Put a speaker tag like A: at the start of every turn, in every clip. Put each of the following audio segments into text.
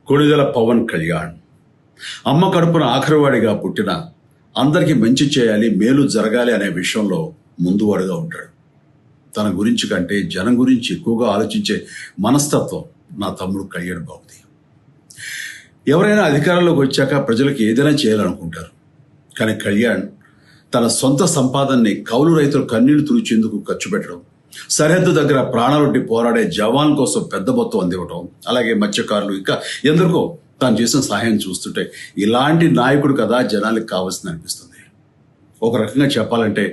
A: కొణిదెల పవన్ కళ్యాణ్ అమ్మ కడుపున ఆఖరివాడిగా పుట్టిన అందరికీ మంచి చేయాలి, మేలు జరగాలి అనే విషయంలో ముందువాడుగా ఉంటాడు. తన గురించి కంటే జనం గురించి ఎక్కువగా ఆలోచించే మనస్తత్వం నా తమ్ముడు కళ్యాణ్ బాబుది. ఎవరైనా అధికారంలోకి వచ్చాక ప్రజలకు ఏదైనా చేయాలనుకుంటారు. కానీ కళ్యాణ్ తన సొంత సంపాదనని కౌలు రైతులు కన్నీళ్లు తుడిచేందుకు ఖర్చు పెట్టడం, సరిహద్దు దగ్గర ప్రాణాలొడ్డి పోరాడే జవాన్ కోసం పెద్ద మొత్తం అందివ్వటం, అలాగే మత్స్యకారులు ఇంకా ఎందరికో తాను చేసిన సహాయం చూస్తుంటే ఇలాంటి నాయకుడు కదా జనాలకు కావాల్సింది అనిపిస్తుంది. ఒక రకంగా చెప్పాలంటే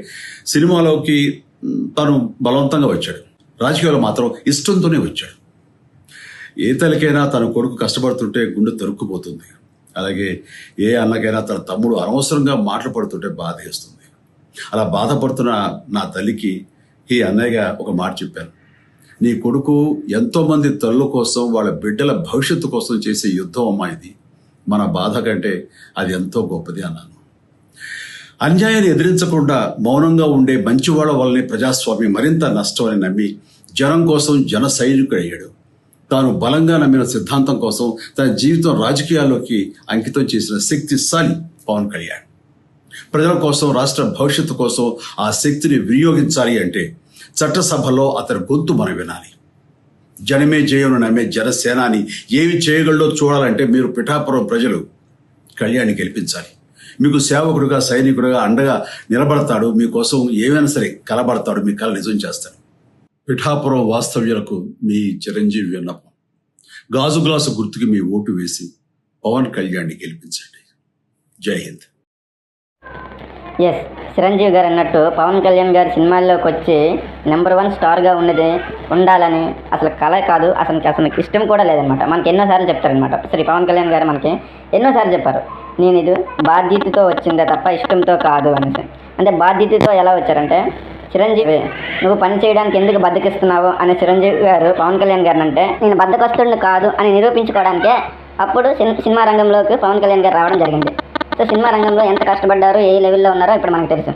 A: సినిమాలోకి తను బలవంతంగా వచ్చాడు, రాజకీయాలు మాత్రం ఇష్టంతోనే వచ్చాడు. ఏ తల్లికైనా తన కొడుకు కష్టపడుతుంటే గుండె తరుక్కుపోతుంది. అలాగే ఏ అన్నకైనా తన తమ్ముడు అనవసరంగా మాటలు పడుతుంటే బాధ వేస్తుంది. అలా బాధపడుతున్న నా తల్లికి ఈ అన్నయ్యగా ఒక మాట చెప్పాను. నీ కొడుకు ఎంతోమంది తల్లుల కోసం, వాళ్ళ బిడ్డల భవిష్యత్తు కోసం చేసే యుద్ధం అమ్మా ఇది. మన బాధ కంటే అది ఎంతో గొప్పది అన్నాను. అన్యాయాన్ని ఎదిరించకుండా మౌనంగా ఉండే మంచివాళ్ల వల్లనే ప్రజాస్వామ్యం మరింత నష్టం అని నమ్మి జనం కోసం జన సైనికుడయ్యాడు. తాను బలంగా నమ్మిన సిద్ధాంతం కోసం తన జీవితం రాజకీయాల్లోకి అంకితం చేసిన శక్తిశాలి పవన్ కళ్యాణ్. ప్రజల కోసం, రాష్ట్ర భవిష్యత్తు కోసం ఆ శక్తిని వినియోగించాలి అంటే చట్టసభలో అతని గొంతు మనం వినాలి. జనమే జయను నమ్మే జనసేనాని ఏమి చేయగలడో చూడాలంటే మీరు పిఠాపురం ప్రజలు కళ్యాణ్ని గెలిపించాలి. మీకు సేవకుడుగా, సైనికుడుగా అండగా నిలబడతాడు. మీకోసం ఏమైనా సరే కలబడతాడు. మీ కళ నిజం చేస్తాడు. పిఠాపురం వాస్తవ్యులకు మీ చిరంజీవి విన్నపం, గాజు గ్లాసు గుర్తుకి మీ ఓటు వేసి పవన్ కళ్యాణ్ని గెలిపించండి. జై హింద్.
B: ఎస్, చిరంజీవి గారు అన్నట్టు పవన్ కళ్యాణ్ గారి సినిమాల్లోకి వచ్చి నెంబర్ 1 స్టార్గా ఉండాలని అసలు కళ కాదు, అసలు ఇష్టం కూడా లేదనమాట. మనకి ఎన్నోసార్లు చెప్తారనమాట. శ్రీ పవన్ కళ్యాణ్ గారు మనకి ఎన్నోసార్లు చెప్పారు, నేను ఇది బాధ్యతతో వచ్చిందే తప్ప ఇష్టంతో కాదు అనేసి. అంటే బాధ్యతతో ఎలా వచ్చారంటే, చిరంజీవి నువ్వు పని చేయడానికి ఎందుకు బద్దకిస్తున్నావు అనే చిరంజీవి గారు పవన్ కళ్యాణ్ గారిని అంటే, నేను బద్దకొస్తుడిని కాదు అని నిరూపించుకోవడానికే అప్పుడు సినిమా రంగంలోకి పవన్ కళ్యాణ్ గారు రావడం జరిగింది. సో సినిమా రంగంలో ఎంత కష్టపడ్డారో, ఏ లెవెల్లో ఉన్నారో ఇప్పుడు మనకు తెలుసు.